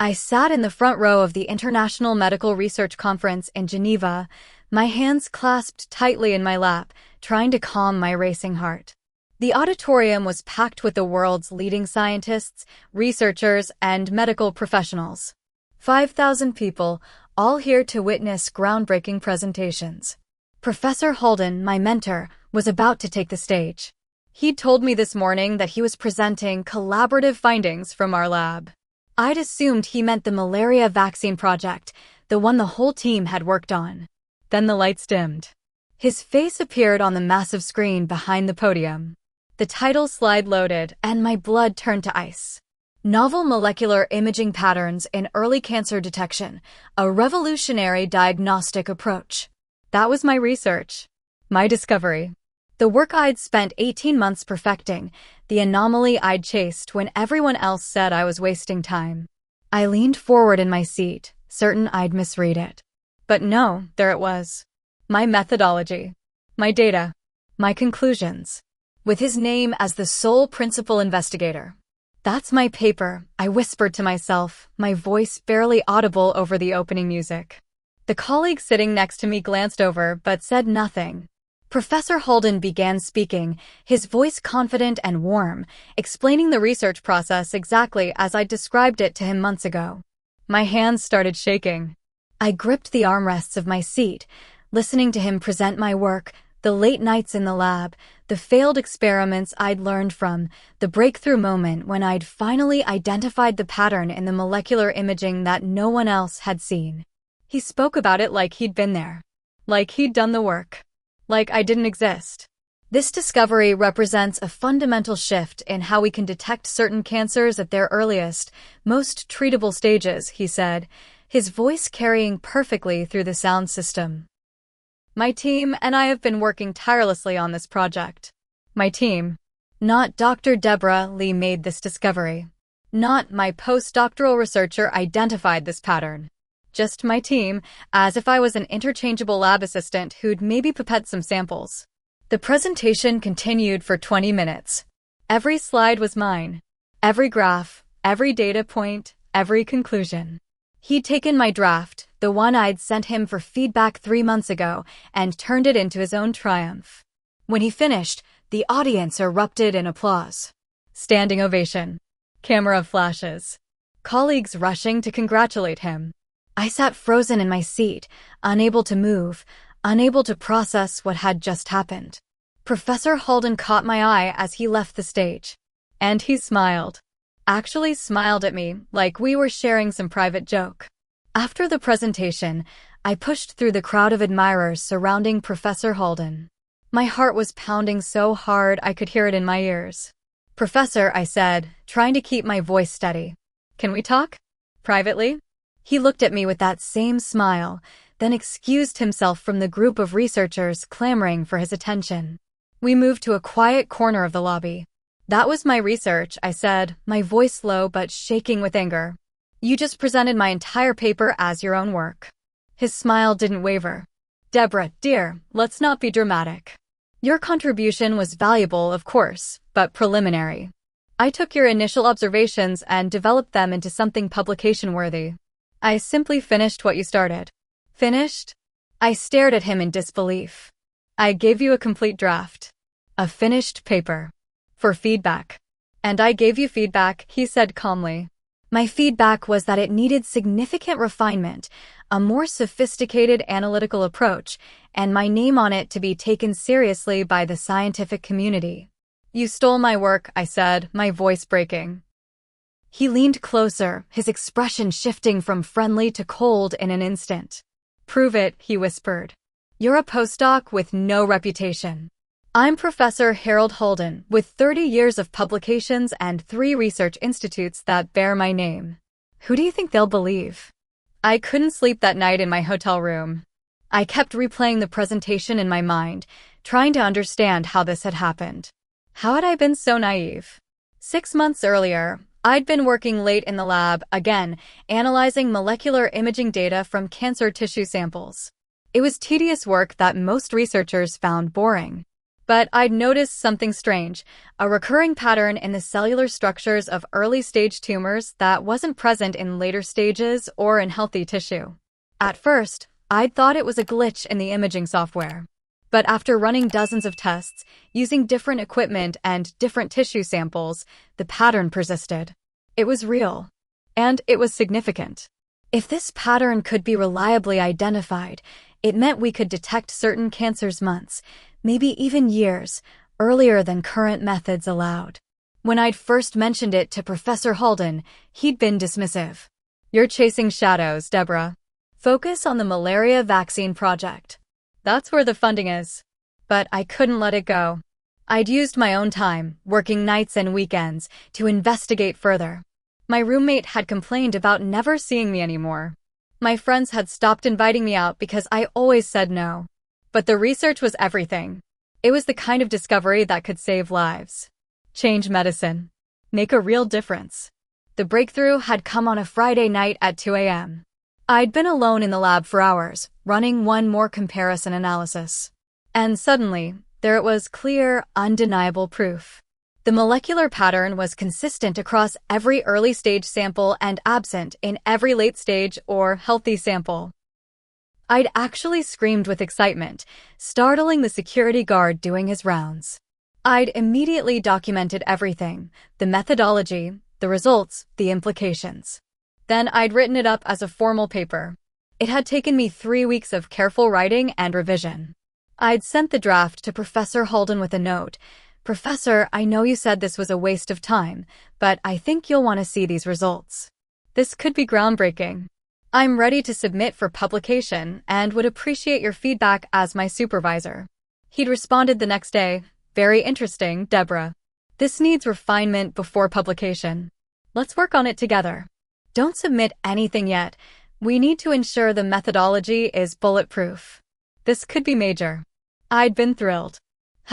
I sat in the front row of the International Medical Research Conference in Geneva, my hands clasped tightly in my lap, trying to calm my racing heart. The auditorium was packed with the world's leading scientists, researchers, and medical professionals. 5,000 people, all here to witness groundbreaking presentations. Professor Holden, my mentor, was about to take the stage. He'd told me this morning that he was presenting collaborative findings from our lab. I'd assumed he meant the malaria vaccine project, the one the whole team had worked on. Then the lights dimmed. His face appeared on the massive screen behind the podium. The title slide loaded, and my blood turned to ice. Novel Molecular Imaging Patterns in Early Cancer Detection, a Revolutionary Diagnostic Approach. That was my research. My discovery. The work I'd spent 18 months perfecting, the anomaly I'd chased when everyone else said I was wasting time. I leaned forward in my seat, certain I'd misread it. But no, there it was. My methodology. My data. My conclusions. With his name as the sole principal investigator. That's my paper, I whispered to myself, my voice barely audible over the opening music. The colleague sitting next to me glanced over but said nothing. Professor Holden began speaking, his voice confident and warm, explaining the research process exactly as I described it to him months ago. My hands started shaking. I gripped the armrests of my seat, listening to him present my work, the late nights in the lab, the failed experiments I'd learned from, the breakthrough moment when I'd finally identified the pattern in the molecular imaging that no one else had seen. He spoke about it like he'd been there. Like he'd done the work. Like I didn't exist. This discovery represents a fundamental shift in how we can detect certain cancers at their earliest, most treatable stages, he said, his voice carrying perfectly through the sound system. My team and I have been working tirelessly on this project. My team. Not Dr. Deborah Lee made this discovery. Not my postdoctoral researcher identified this pattern. Just my team, as if I was an interchangeable lab assistant who'd maybe pipette some samples. The presentation continued for 20 minutes. Every slide was mine. Every graph, every data point, every conclusion. He'd taken my draft, the one I'd sent him for feedback 3 months ago, and turned it into his own triumph. When he finished, the audience erupted in applause. Standing ovation. Camera flashes. Colleagues rushing to congratulate him. I sat frozen in my seat, unable to move, unable to process what had just happened. Professor Holden caught my eye as he left the stage. And he smiled. Actually smiled at me, like we were sharing some private joke. After the presentation, I pushed through the crowd of admirers surrounding Professor Holden. My heart was pounding so hard I could hear it in my ears. Professor, I said, trying to keep my voice steady. Can we talk? Privately? He looked at me with that same smile, then excused himself from the group of researchers clamoring for his attention. We moved to a quiet corner of the lobby. That was my research, I said, my voice low but shaking with anger. You just presented my entire paper as your own work. His smile didn't waver. Deborah, dear, let's not be dramatic. Your contribution was valuable, of course, but preliminary. I took your initial observations and developed them into something publication-worthy. I simply finished what you started. Finished? I stared at him in disbelief. I gave you a complete draft. A finished paper. For feedback. And I gave you feedback, he said calmly. My feedback was that it needed significant refinement, a more sophisticated analytical approach, and my name on it to be taken seriously by the scientific community. You stole my work, I said, my voice breaking. He leaned closer, his expression shifting from friendly to cold in an instant. Prove it, he whispered. You're a postdoc with no reputation. I'm Professor Harold Holden, with 30 years of publications and 3 research institutes that bear my name. Who do you think they'll believe? I couldn't sleep that night in my hotel room. I kept replaying the presentation in my mind, trying to understand how this had happened. How had I been so naive? 6 months earlier, I'd been working late in the lab, again, analyzing molecular imaging data from cancer tissue samples. It was tedious work that most researchers found boring. But I'd noticed something strange, a recurring pattern in the cellular structures of early-stage tumors that wasn't present in later stages or in healthy tissue. At first, I'd thought it was a glitch in the imaging software. But after running dozens of tests, using different equipment and different tissue samples, the pattern persisted. It was real. And it was significant. If this pattern could be reliably identified, it meant we could detect certain cancers months, maybe even years, earlier than current methods allowed. When I'd first mentioned it to Professor Halden, he'd been dismissive. "You're chasing shadows, Deborah. Focus on the malaria vaccine project. That's where the funding is." But I couldn't let it go. I'd used my own time, working nights and weekends, to investigate further. My roommate had complained about never seeing me anymore. My friends had stopped inviting me out because I always said no. But the research was everything. It was the kind of discovery that could save lives. Change medicine. Make a real difference. The breakthrough had come on a Friday night at 2 a.m. I'd been alone in the lab for hours, running one more comparison analysis. And suddenly, there it was, clear, undeniable proof. The molecular pattern was consistent across every early-stage sample and absent in every late-stage or healthy sample. I'd actually screamed with excitement, startling the security guard doing his rounds. I'd immediately documented everything, the methodology, the results, the implications. Then I'd written it up as a formal paper. It had taken me 3 weeks of careful writing and revision. I'd sent the draft to Professor Halden with a note. "Professor, I know you said this was a waste of time, but I think you'll want to see these results. This could be groundbreaking. I'm ready to submit for publication and would appreciate your feedback as my supervisor." He'd responded the next day, "Very interesting, Deborah. This needs refinement before publication. Let's work on it together. Don't submit anything yet. We need to ensure the methodology is bulletproof." This could be major. I'd been thrilled.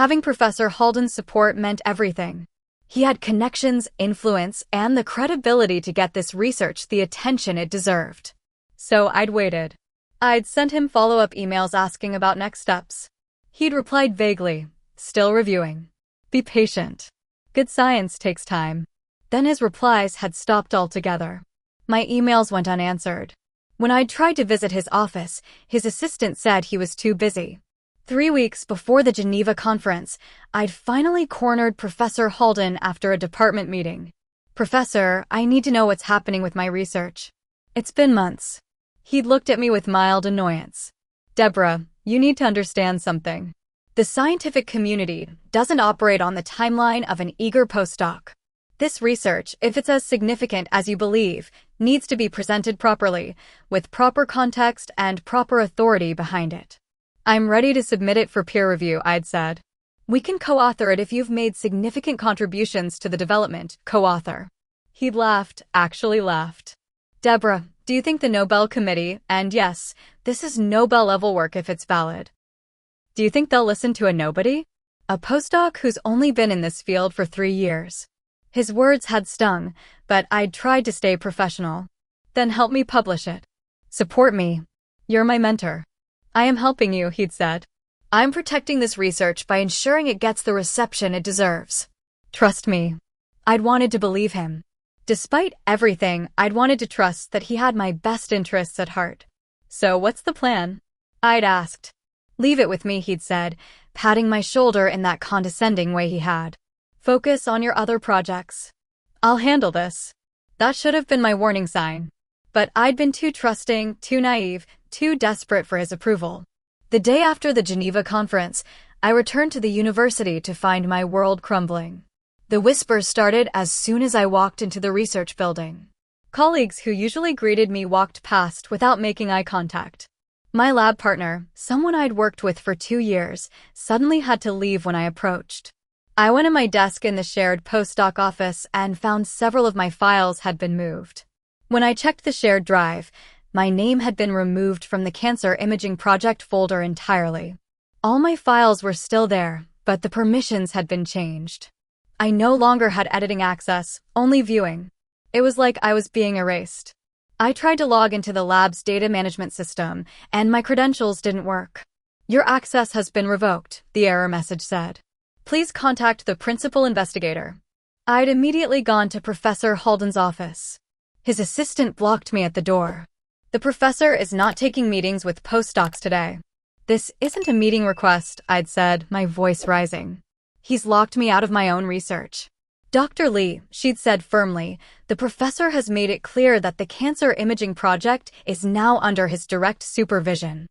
Having Professor Halden's support meant everything. He had connections, influence, and the credibility to get this research the attention it deserved. So I'd waited. I'd sent him follow-up emails asking about next steps. He'd replied vaguely, "Still reviewing. Be patient. Good science takes time." Then his replies had stopped altogether. My emails went unanswered. When I'd tried to visit his office, his assistant said he was too busy. 3 weeks before the Geneva conference, I'd finally cornered Professor Halden after a department meeting. "Professor, I need to know what's happening with my research. It's been months." He'd looked at me with mild annoyance. "Deborah, you need to understand something. The scientific community doesn't operate on the timeline of an eager postdoc. This research, if it's as significant as you believe, needs to be presented properly, with proper context and proper authority behind it." "I'm ready to submit it for peer review," I'd said. "We can co-author it if you've made significant contributions to the development." Co-author. He'd laughed, actually laughed. "Deborah, do you think the Nobel Committee, and yes, this is Nobel-level work if it's valid. Do you think they'll listen to a nobody? A postdoc who's only been in this field for 3 years. His words had stung, but I'd tried to stay professional. "Then help me publish it. Support me. You're my mentor." "I am helping you," he'd said. "I'm protecting this research by ensuring it gets the reception it deserves. Trust me." I'd wanted to believe him. Despite everything, I'd wanted to trust that he had my best interests at heart. "So what's the plan?" I'd asked. "Leave it with me," he'd said, patting my shoulder in that condescending way he had. "Focus on your other projects. I'll handle this." That should have been my warning sign. But I'd been too trusting, too naive, too desperate for his approval. The day after the Geneva conference, I returned to the university to find my world crumbling. The whispers started as soon as I walked into the research building. Colleagues who usually greeted me walked past without making eye contact. My lab partner, someone I'd worked with for 2 years, suddenly had to leave when I approached. I went to my desk in the shared postdoc office and found several of my files had been moved. When I checked the shared drive, my name had been removed from the Cancer Imaging Project folder entirely. All my files were still there, but the permissions had been changed. I no longer had editing access, only viewing. It was like I was being erased. I tried to log into the lab's data management system, and my credentials didn't work. "Your access has been revoked," the error message said. Please contact the principal investigator. I'd immediately gone to Professor Halden's office. His assistant blocked me at the door. The professor is not taking meetings with postdocs today. This isn't a meeting request, I'd said, my voice rising. He's locked me out of my own research. Dr. Lee, she'd said firmly, the professor has made it clear that the cancer imaging project is now under his direct supervision.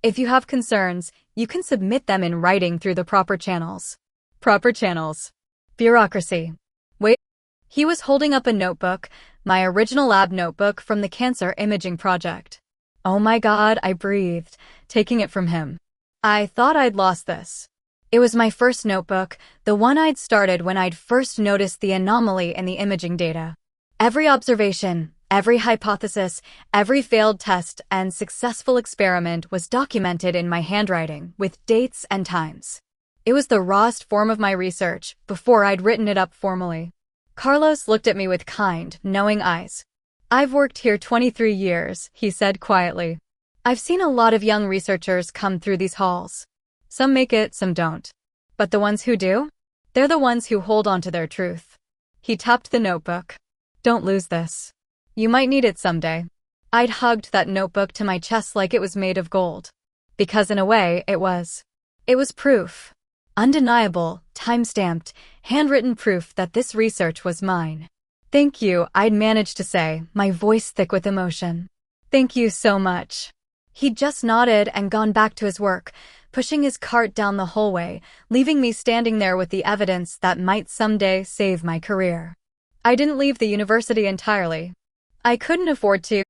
If you have concerns, you can submit them in writing through the proper channels. Proper channels. Bureaucracy. Wait. He was holding up a notebook, my original lab notebook from the cancer imaging project. Oh my God, I breathed, taking it from him. I thought I'd lost this. It was my first notebook, the one I'd started when I'd first noticed the anomaly in the imaging data. Every observation, every hypothesis, every failed test and successful experiment was documented in my handwriting, with dates and times. It was the rawest form of my research, before I'd written it up formally. Carlos looked at me with kind, knowing eyes. I've worked here 23 years, he said quietly. I've seen a lot of young researchers come through these halls. Some make it, some don't. But the ones who do? They're the ones who hold on to their truth. He tapped the notebook. Don't lose this. You might need it someday. I'd hugged that notebook to my chest like it was made of gold. Because in a way, it was. It was proof. Undeniable, time-stamped, handwritten proof that this research was mine. Thank you, I'd managed to say, my voice thick with emotion. Thank you so much. He'd just nodded and gone back to his work, pushing his cart down the hallway, leaving me standing there with the evidence that might someday save my career. I didn't leave the university entirely. I couldn't afford to.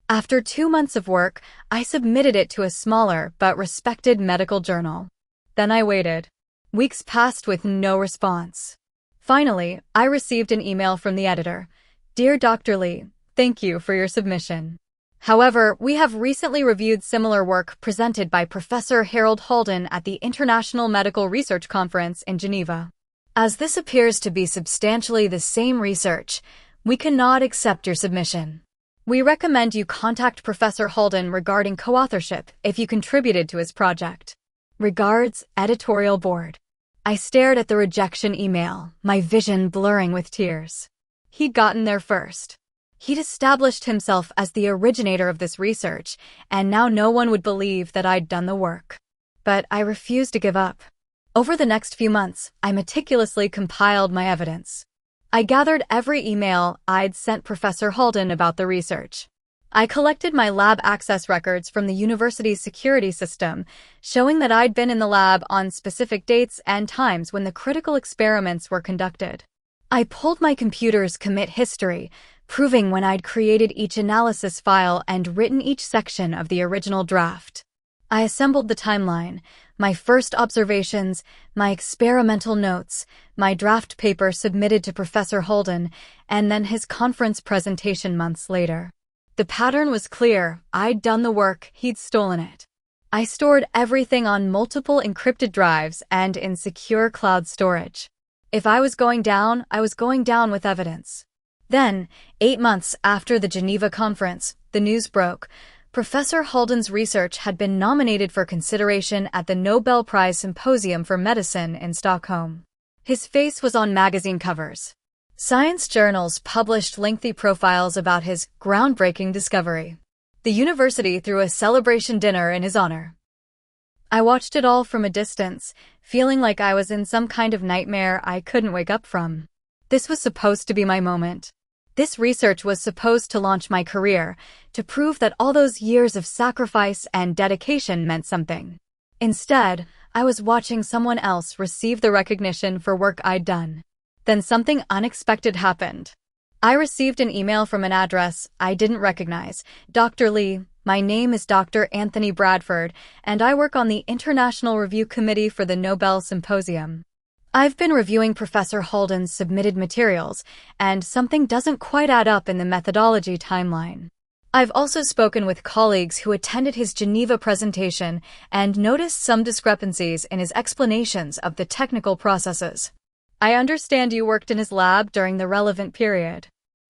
After 2 months of work, I submitted it to a smaller but respected medical journal. Then I waited. Weeks passed with no response. Finally, I received an email from the editor. Dear Dr. Lee, thank you for your submission. However, we have recently reviewed similar work presented by Professor Harold Halden at the International Medical Research Conference in Geneva. As this appears to be substantially the same research, we cannot accept your submission. We recommend you contact Professor Halden regarding co-authorship if you contributed to his project. Regards, Editorial Board. I stared at the rejection email, my vision blurring with tears. He'd gotten there first. He'd established himself as the originator of this research, and now no one would believe that I'd done the work. But I refused to give up. Over the next few months, I meticulously compiled my evidence. I gathered every email I'd sent Professor Halden about the research. I collected my lab access records from the university's security system, showing that I'd been in the lab on specific dates and times when the critical experiments were conducted. I pulled my computer's commit history, proving when I'd created each analysis file and written each section of the original draft. I assembled the timeline, my first observations, my experimental notes, my draft paper submitted to Professor Halden, and then his conference presentation months later. The pattern was clear. I'd done the work, he'd stolen it. I stored everything on multiple encrypted drives and in secure cloud storage. If I was going down, I was going down with evidence. Then, 8 months after the Geneva conference, the news broke. Professor Halden's research had been nominated for consideration at the Nobel Prize Symposium for Medicine in Stockholm. His face was on magazine covers. Science journals published lengthy profiles about his groundbreaking discovery. The university threw a celebration dinner in his honor. I watched it all from a distance, feeling like I was in some kind of nightmare I couldn't wake up from. This was supposed to be my moment. This research was supposed to launch my career, to prove that all those years of sacrifice and dedication meant something. Instead, I was watching someone else receive the recognition for work I'd done. Then something unexpected happened. I received an email from an address I didn't recognize. Dr. Lee, my name is Dr. Anthony Bradford, and I work on the International Review Committee for the Nobel Symposium. I've been reviewing Professor Halden's submitted materials, and something doesn't quite add up in the methodology timeline. I've also spoken with colleagues who attended his Geneva presentation and noticed some discrepancies in his explanations of the technical processes. I understand you worked in his lab during the relevant period.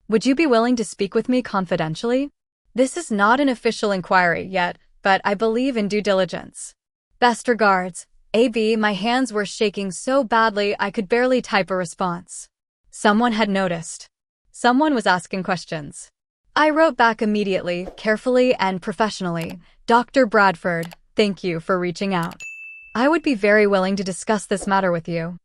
Would you be willing to speak with me confidentially? This is not an official inquiry yet, but I believe in due diligence. Best regards, AB, my hands were shaking so badly I could barely type a response. Someone had noticed. Someone was asking questions. I wrote back immediately, carefully and professionally. Dr. Bradford, thank you for reaching out. I would be very willing to discuss this matter with you.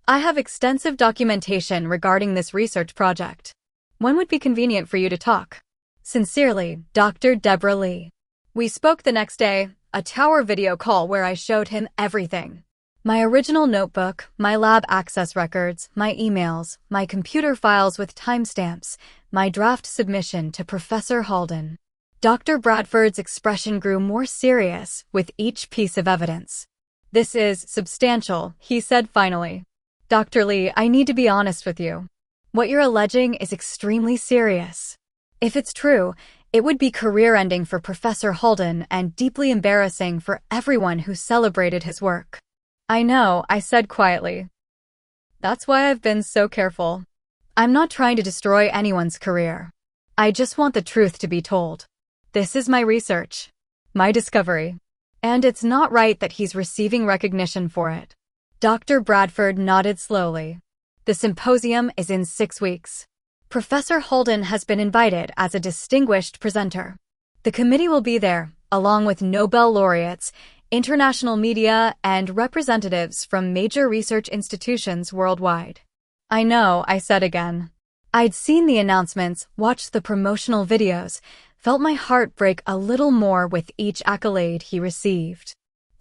I have extensive documentation regarding this research project. When would be convenient for you to talk? Sincerely, Dr. Deborah Lee. We spoke the next day, a tower video call where I showed him everything. My original notebook, my lab access records, my emails, my computer files with timestamps, my draft submission to Professor Halden. Dr. Bradford's expression grew more serious with each piece of evidence. This is substantial, he said finally. Dr. Lee, I need to be honest with you. What you're alleging is extremely serious. If it's true, it would be career-ending for Professor Halden and deeply embarrassing for everyone who celebrated his work. I know, I said quietly. That's why I've been so careful. I'm not trying to destroy anyone's career. I just want the truth to be told. This is my research, my discovery, and it's not right that he's receiving recognition for it. Dr. Bradford nodded slowly. The symposium is in 6 weeks. Professor Halden has been invited as a distinguished presenter. The committee will be there, along with Nobel laureates, international media, and representatives from major research institutions worldwide. I know, I said again. I'd seen the announcements, watched the promotional videos, felt my heart break a little more with each accolade he received.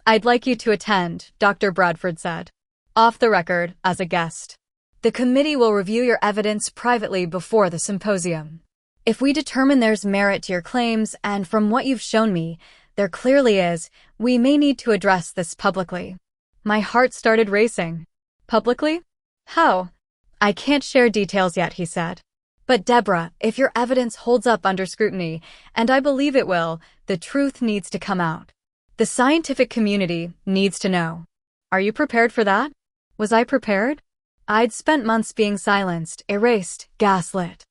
I'd like you to attend, Dr. Bradford said. Off the record, as a guest. The committee will review your evidence privately before the symposium. If we determine there's merit to your claims, and from what you've shown me, there clearly is, we may need to address this publicly. My heart started racing. Publicly? How? I can't share details yet, he said. But Deborah, if your evidence holds up under scrutiny, and I believe it will, the truth needs to come out. The scientific community needs to know. Are you prepared for that? Was I prepared? I'd spent months being silenced, erased, gaslit.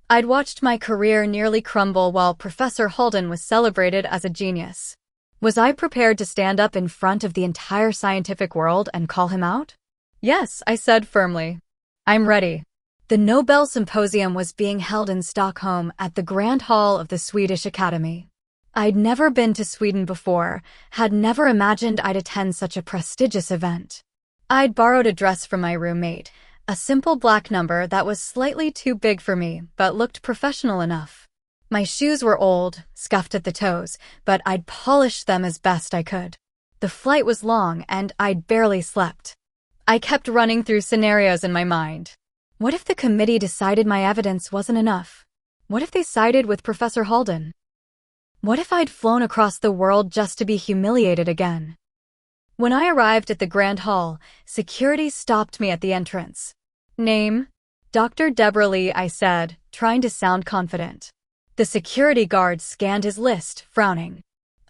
I'd watched my career nearly crumble while Professor Halden was celebrated as a genius. Was I prepared to stand up in front of the entire scientific world and call him out? Yes, I said firmly. I'm ready. The Nobel Symposium was being held in Stockholm at the Grand Hall of the Swedish Academy. I'd never been to Sweden before, had never imagined I'd attend such a prestigious event. I'd borrowed a dress from my roommate, a simple black number that was slightly too big for me, but looked professional enough. My shoes were old, scuffed at the toes, but I'd polished them as best I could. The flight was long, and I'd barely slept. I kept running through scenarios in my mind. What if the committee decided my evidence wasn't enough? What if they sided with Professor Halden? What if I'd flown across the world just to be humiliated again? When I arrived at the Grand Hall, security stopped me at the entrance. Name? Dr. Deborah Lee, I said, trying to sound confident. The security guard scanned his list, frowning.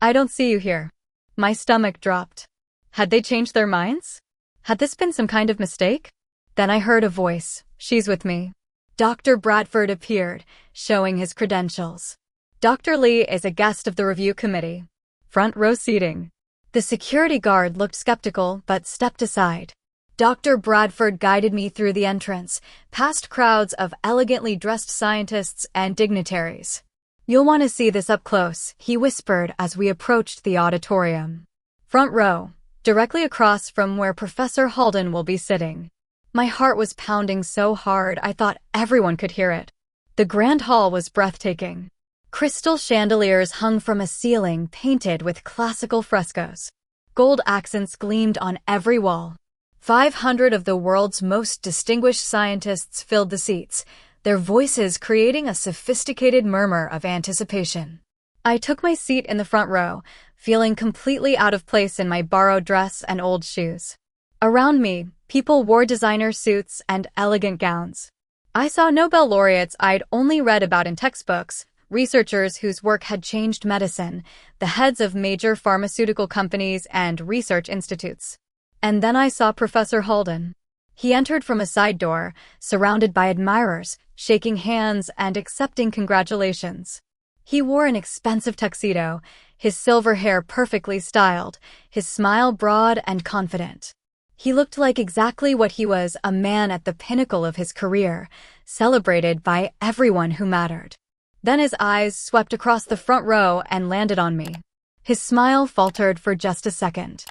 I don't see you here. My stomach dropped. Had they changed their minds? Had this been some kind of mistake? Then I heard a voice. She's with me. Dr. Bradford appeared, showing his credentials. Dr. Lee is a guest of the review committee. Front row seating. The security guard looked skeptical but stepped aside. Dr. Bradford guided me through the entrance, past crowds of elegantly dressed scientists and dignitaries. You'll want to see this up close, he whispered as we approached the auditorium. Front row, directly across from where Professor Halden will be sitting. My heart was pounding so hard I thought everyone could hear it. The grand hall was breathtaking. Crystal chandeliers hung from a ceiling painted with classical frescoes. Gold accents gleamed on every wall. 500 of the world's most distinguished scientists filled the seats, their voices creating a sophisticated murmur of anticipation. I took my seat in the front row, feeling completely out of place in my borrowed dress and old shoes. Around me, people wore designer suits and elegant gowns. I saw Nobel laureates I'd only read about in textbooks, researchers whose work had changed medicine, the heads of major pharmaceutical companies and research institutes. And then I saw Professor Halden. He entered from a side door, surrounded by admirers, shaking hands and accepting congratulations. He wore an expensive tuxedo, his silver hair perfectly styled, his smile broad and confident. He looked like exactly what he was, a man at the pinnacle of his career, celebrated by everyone who mattered. Then his eyes swept across the front row and landed on me. His smile faltered for just a second.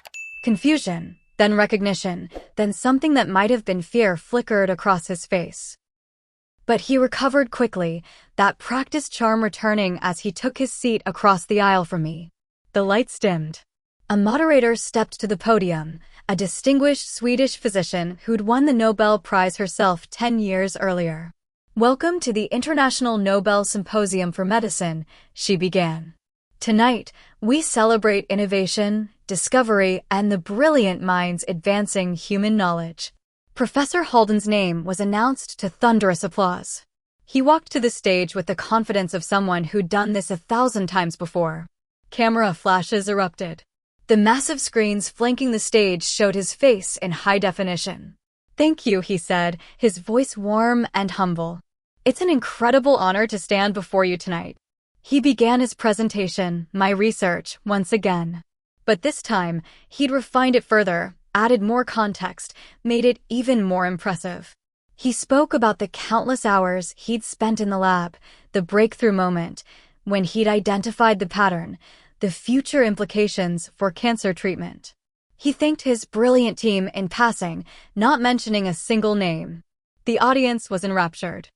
Confusion, then recognition, then something that might have been fear flickered across his face. But he recovered quickly, that practiced charm returning as he took his seat across the aisle from me. The lights dimmed. A moderator stepped to the podium, a distinguished Swedish physician who'd won the Nobel Prize herself 10 years earlier. "Welcome to the International Nobel Symposium for Medicine," she began. "Tonight, we celebrate innovation, discovery, and the brilliant minds advancing human knowledge." Professor Halden's name was announced to thunderous applause. He walked to the stage with the confidence of someone who'd done this 1,000 times before. Camera flashes erupted. The massive screens flanking the stage showed his face in high definition. "Thank you," he said, his voice warm and humble. "It's an incredible honor to stand before you tonight." He began his presentation, my research, once again. But this time, he'd refined it further, added more context, made it even more impressive. He spoke about the countless hours he'd spent in the lab, the breakthrough moment, when he'd identified the pattern, the future implications for cancer treatment. He thanked his brilliant team in passing, not mentioning a single name. The audience was enraptured.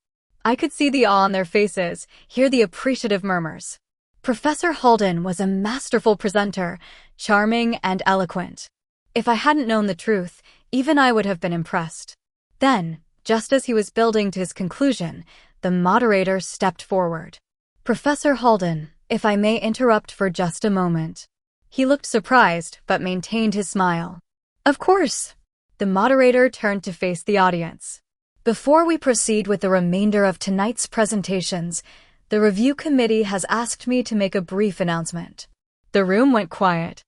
I could see the awe on their faces, hear the appreciative murmurs. Professor Halden was a masterful presenter, charming and eloquent. If I hadn't known the truth, even I would have been impressed. Then, just as he was building to his conclusion, the moderator stepped forward. "Professor Halden, if I may interrupt for just a moment." He looked surprised, but maintained his smile. "Of course." The moderator turned to face the audience. "Before we proceed with the remainder of tonight's presentations, the review committee has asked me to make a brief announcement." The room went quiet.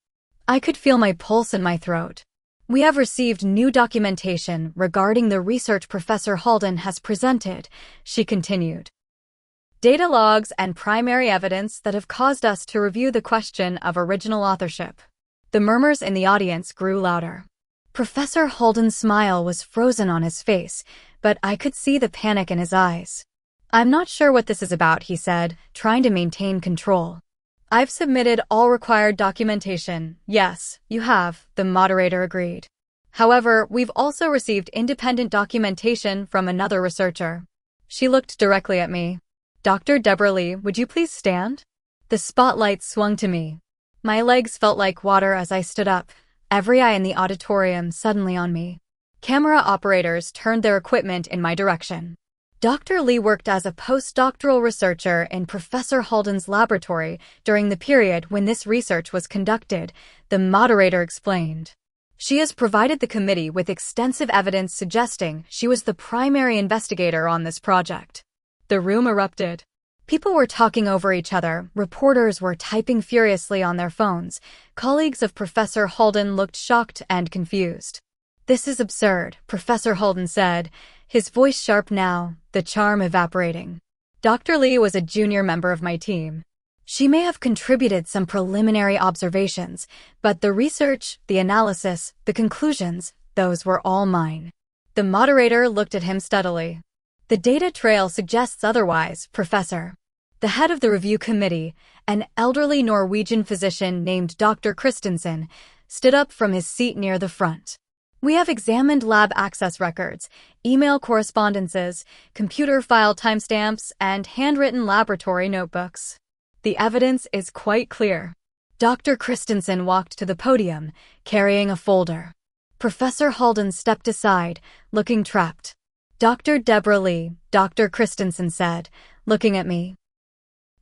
I could feel my pulse in my throat. "We have received new documentation regarding the research Professor Halden has presented," she continued. "Data logs and primary evidence that have caused us to review the question of original authorship." The murmurs in the audience grew louder. Professor Halden's smile was frozen on his face, but I could see the panic in his eyes. "I'm not sure what this is about," he said, trying to maintain control. "I've submitted all required documentation." "Yes, you have," the moderator agreed. "However, we've also received independent documentation from another researcher." She looked directly at me. "Dr. Deborah Lee, would you please stand?" The spotlight swung to me. My legs felt like water as I stood up, every eye in the auditorium suddenly on me. Camera operators turned their equipment in my direction. Dr. Lee worked as a postdoctoral researcher in Professor Halden's laboratory during the period when this research was conducted, the moderator explained. "She has provided the committee with extensive evidence suggesting she was the primary investigator on this project." The room erupted. People were talking over each other, reporters were typing furiously on their phones, colleagues of Professor Halden looked shocked and confused. "This is absurd," Professor Halden said, his voice sharp now, the charm evaporating. Dr. Lee was a junior member of my team. She may have contributed some preliminary observations, but the research, the analysis, the conclusions, those were all mine. The moderator looked at him steadily. "The data trail suggests otherwise, Professor." The head of the review committee, an elderly Norwegian physician named Dr. Christensen, stood up from his seat near the front. "We have examined lab access records, email correspondences, computer file timestamps, and handwritten laboratory notebooks. The evidence is quite clear." Dr. Christensen walked to the podium, carrying a folder. Professor Halden stepped aside, looking trapped. "Dr. Deborah Lee," Dr. Christensen said, looking at me.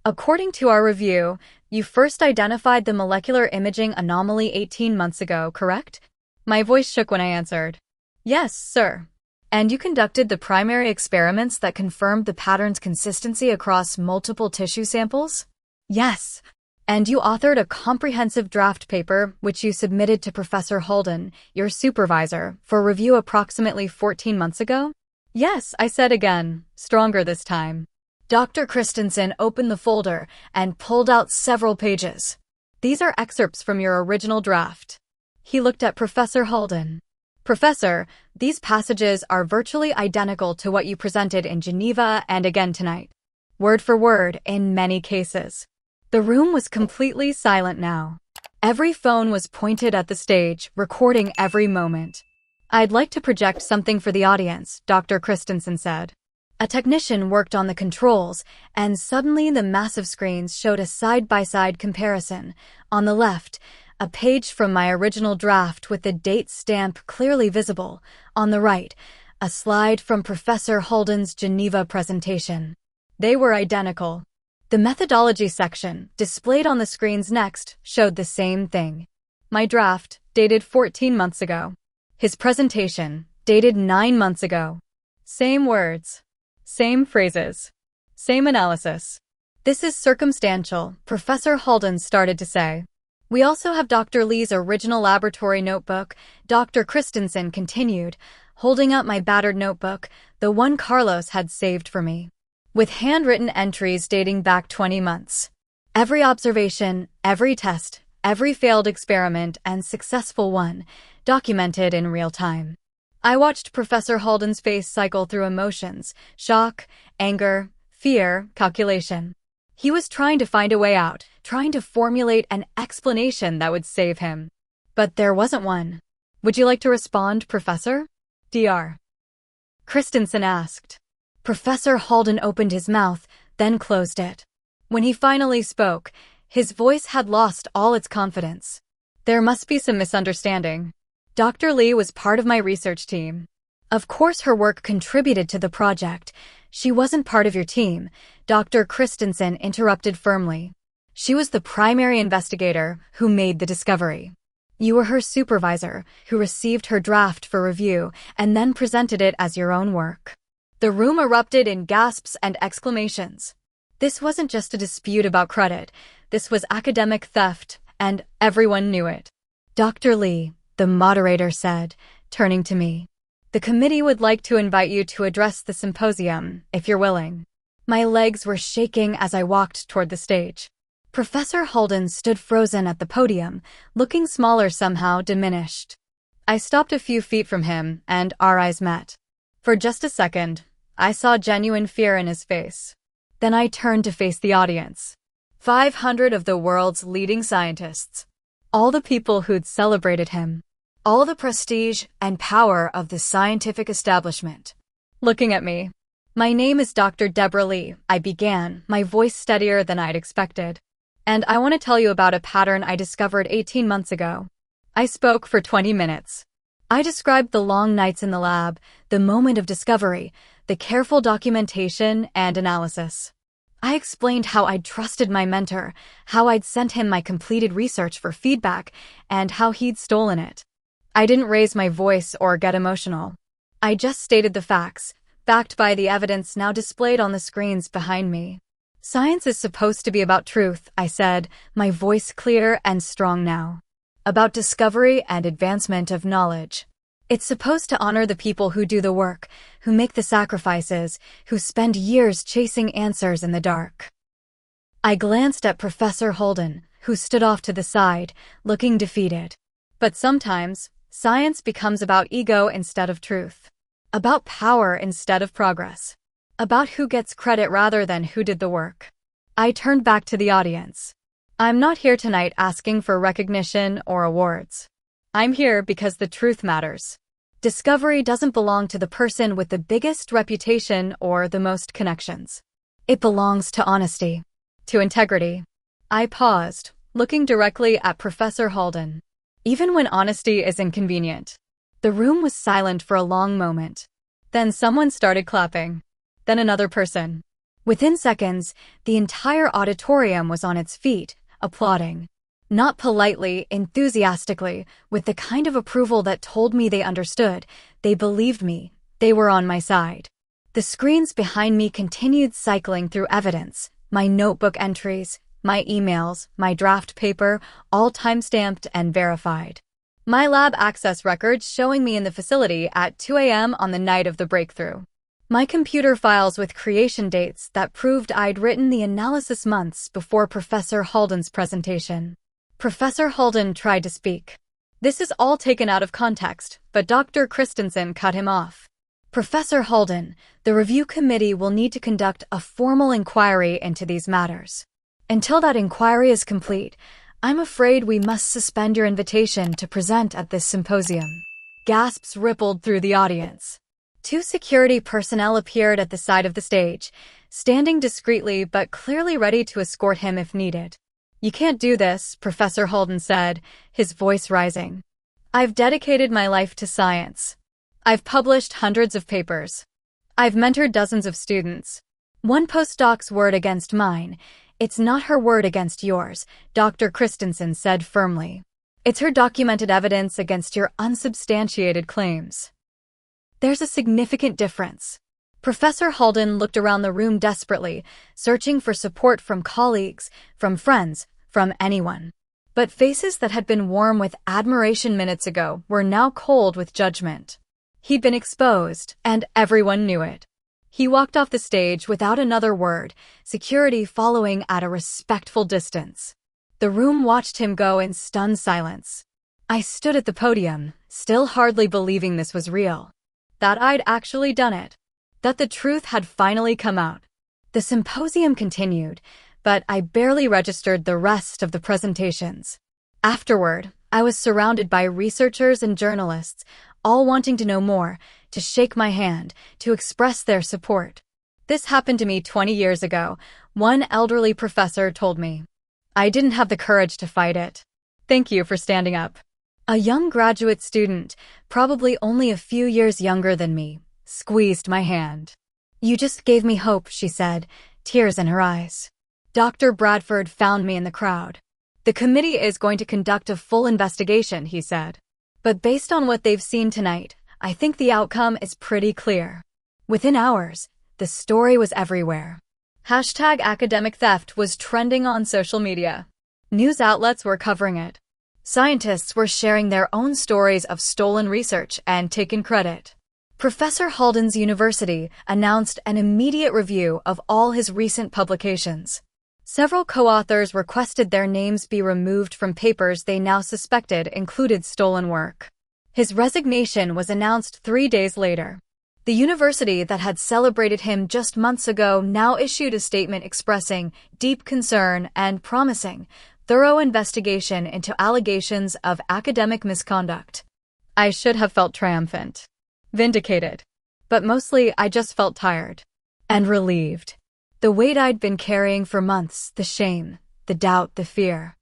"According to our review, you first identified the molecular imaging anomaly 18 months ago, correct?" My voice shook when I answered. "Yes, sir." "And you conducted the primary experiments that confirmed the pattern's consistency across multiple tissue samples?" "Yes." "And you authored a comprehensive draft paper which you submitted to Professor Halden, your supervisor, for review approximately 14 months ago?" "Yes," I said again, stronger this time. Dr. Christensen opened the folder and pulled out several pages. These are excerpts from your original draft. He looked at Professor Holden. Professor, these passages are virtually identical to what you presented in Geneva and again tonight. Word for word in many cases. The room was completely silent now. Every phone was pointed at the stage, recording every moment. I'd like to project something for the audience, Dr. Christensen said. A technician worked on the controls, and suddenly the massive screens showed a side-by-side comparison. On the left, a page from my original draft with the date stamp clearly visible. On the right, a slide from Professor Holden's Geneva presentation. They were identical. The methodology section, displayed on the screens next, showed the same thing. My draft, dated 14 months ago. His presentation, dated 9 months ago. Same words. Same phrases. Same analysis. This is circumstantial, Professor Holden started to say. We also have Dr. Lee's original laboratory notebook, Dr. Christensen continued, holding up my battered notebook, the one Carlos had saved for me, with handwritten entries dating back 20 months. Every observation, every test, every failed experiment and successful one, documented in real time. I watched Professor Holden's face cycle through emotions, shock, anger, fear, calculation. He was trying to find a way out, trying to formulate an explanation that would save him. But there wasn't one. Would you like to respond, Professor? Dr. Christensen asked. Professor Holden opened his mouth, then closed it. When he finally spoke, his voice had lost all its confidence. There must be some misunderstanding. Dr. Lee was part of my research team. Of course her work contributed to the project. She wasn't part of your team, Dr. Christensen interrupted firmly. She was the primary investigator who made the discovery. You were her supervisor, who received her draft for review and then presented it as your own work. The room erupted in gasps and exclamations. This wasn't just a dispute about credit. This was academic theft, and everyone knew it. Dr. Lee, the moderator said, turning to me. The committee would like to invite you to address the symposium, if you're willing. My legs were shaking as I walked toward the stage. Professor Holden stood frozen at the podium, looking smaller somehow diminished. I stopped a few feet from him, and our eyes met. For just a second, I saw genuine fear in his face. Then I turned to face the audience. 500 of the world's leading scientists. All the people who'd celebrated him. All the prestige and power of the scientific establishment. Looking at me. My name is Dr. Deborah Lee, I began, my voice steadier than I'd expected. And I want to tell you about a pattern I discovered 18 months ago. I spoke for 20 minutes. I described the long nights in the lab, the moment of discovery, the careful documentation and analysis. I explained how I'd trusted my mentor, how I'd sent him my completed research for feedback, and how he'd stolen it. I didn't raise my voice or get emotional. I just stated the facts, backed by the evidence now displayed on the screens behind me. Science is supposed to be about truth, I said, my voice clear and strong now. About discovery and advancement of knowledge. It's supposed to honor the people who do the work, who make the sacrifices, who spend years chasing answers in the dark. I glanced at Professor Holden, who stood off to the side, looking defeated. But sometimes, science becomes about ego instead of truth. About power instead of progress. About who gets credit rather than who did the work. I turned back to the audience. I'm not here tonight asking for recognition or awards. I'm here because the truth matters. Discovery doesn't belong to the person with the biggest reputation or the most connections. It belongs to honesty. To integrity. I paused, looking directly at Professor Holden. Even when honesty is inconvenient. The room was silent for a long moment. Then someone started clapping. Then another person. Within seconds, the entire auditorium was on its feet, applauding. Not politely, enthusiastically, with the kind of approval that told me they understood, they believed me, they were on my side. The screens behind me continued cycling through evidence, my notebook entries, my emails, my draft paper, all time-stamped and verified. My lab access records showing me in the facility at 2 a.m. on the night of the breakthrough. My computer files with creation dates that proved I'd written the analysis months before Professor Holden's presentation. Professor Holden tried to speak. This is all taken out of context, but Dr. Christensen cut him off. Professor Holden, the review committee will need to conduct a formal inquiry into these matters. Until that inquiry is complete, I'm afraid we must suspend your invitation to present at this symposium. Gasps rippled through the audience. 2 security personnel appeared at the side of the stage, standing discreetly but clearly ready to escort him if needed. You can't do this, Professor Holden said, his voice rising. I've dedicated my life to science. I've published hundreds of papers. I've mentored dozens of students. One postdoc's word against mine. It's not her word against yours, Dr. Christensen said firmly. It's her documented evidence against your unsubstantiated claims. There's a significant difference. Professor Holden looked around the room desperately, searching for support from colleagues, from friends, from anyone. But faces that had been warm with admiration minutes ago were now cold with judgment. He'd been exposed, and everyone knew it. He walked off the stage without another word, security following at a respectful distance. The room watched him go in stunned silence. I stood at the podium, still hardly believing this was real. That I'd actually done it. That the truth had finally come out. The symposium continued, but I barely registered the rest of the presentations. Afterward, I was surrounded by researchers and journalists, all wanting to know more, to shake my hand, to express their support. This happened to me 20 years ago, one elderly professor told me. I didn't have the courage to fight it. Thank you for standing up. A young graduate student, probably only a few years younger than me, squeezed my hand. You just gave me hope, she said, tears in her eyes. Dr. Bradford found me in the crowd. The committee is going to conduct a full investigation, he said. But based on what they've seen tonight, I think the outcome is pretty clear. Within hours, the story was everywhere. #academic theft was trending on social media. News outlets were covering it. Scientists were sharing their own stories of stolen research and taking credit. Professor Holden's university announced an immediate review of all his recent publications. Several co-authors requested their names be removed from papers they now suspected included stolen work. His resignation was announced 3 days later. The university that had celebrated him just months ago now issued a statement expressing deep concern and promising thorough investigation into allegations of academic misconduct. I should have felt triumphant, vindicated, but mostly I just felt tired and relieved. The weight I'd been carrying for months, the shame, the doubt, the fear.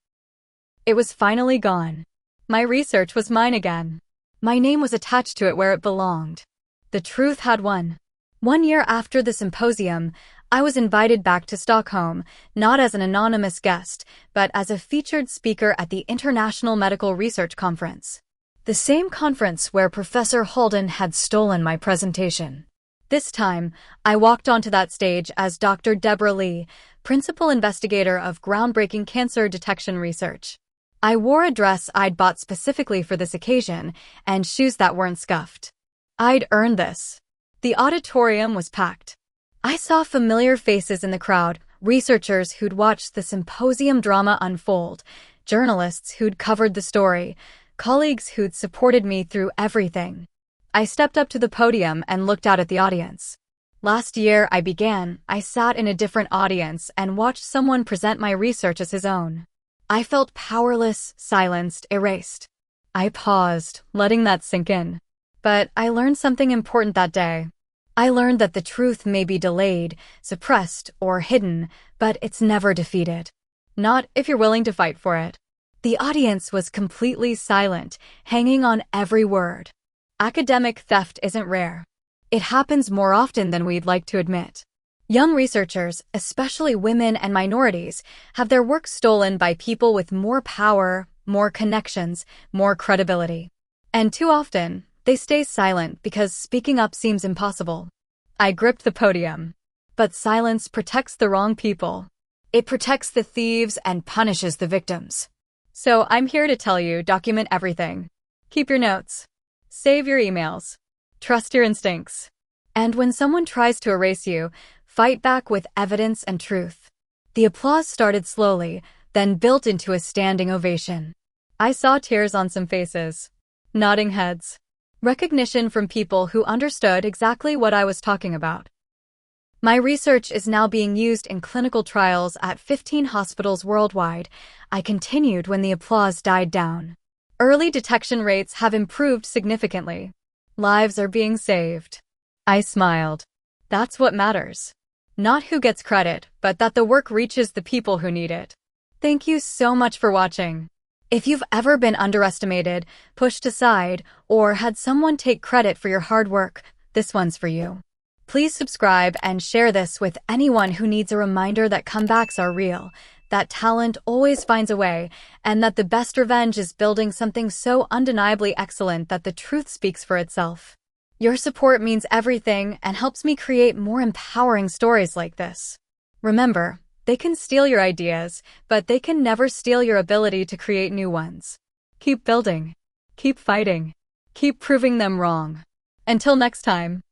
It was finally gone. My research was mine again. My name was attached to it where it belonged. The truth had won. 1 year after the symposium, I was invited back to Stockholm, not as an anonymous guest, but as a featured speaker at the International Medical Research Conference. The same conference where Professor Holden had stolen my presentation. This time, I walked onto that stage as Dr. Deborah Lee, principal investigator of groundbreaking cancer detection research. I wore a dress I'd bought specifically for this occasion and shoes that weren't scuffed. I'd earned this. The auditorium was packed. I saw familiar faces in the crowd, researchers who'd watched the symposium drama unfold, journalists who'd covered the story, colleagues who'd supported me through everything. I stepped up to the podium and looked out at the audience. Last year I sat in a different audience and watched someone present my research as his own. I felt powerless, silenced, erased. I paused, letting that sink in. But I learned something important that day. I learned that the truth may be delayed, suppressed, or hidden, but it's never defeated. Not if you're willing to fight for it. The audience was completely silent, hanging on every word. Academic theft isn't rare. It happens more often than we'd like to admit. Young researchers, especially women and minorities, have their work stolen by people with more power, more connections, more credibility. And too often, they stay silent because speaking up seems impossible. I gripped the podium. But silence protects the wrong people. It protects the thieves and punishes the victims. So I'm here to tell you, document everything. Keep your notes. Save your emails. Trust your instincts. And when someone tries to erase you, fight back with evidence and truth. The applause started slowly, then built into a standing ovation. I saw tears on some faces, nodding heads, recognition from people who understood exactly what I was talking about. My research is now being used in clinical trials at 15 hospitals worldwide. I continued when the applause died down. Early detection rates have improved significantly. Lives are being saved. I smiled. That's what matters. Not who gets credit, but that the work reaches the people who need it. Thank you so much for watching. If you've ever been underestimated, pushed aside, or had someone take credit for your hard work, this one's for you. Please subscribe and share this with anyone who needs a reminder that comebacks are real, that talent always finds a way, and that the best revenge is building something so undeniably excellent that the truth speaks for itself. Your support means everything and helps me create more empowering stories like this. Remember, they can steal your ideas, but they can never steal your ability to create new ones. Keep building. Keep fighting. Keep proving them wrong. Until next time.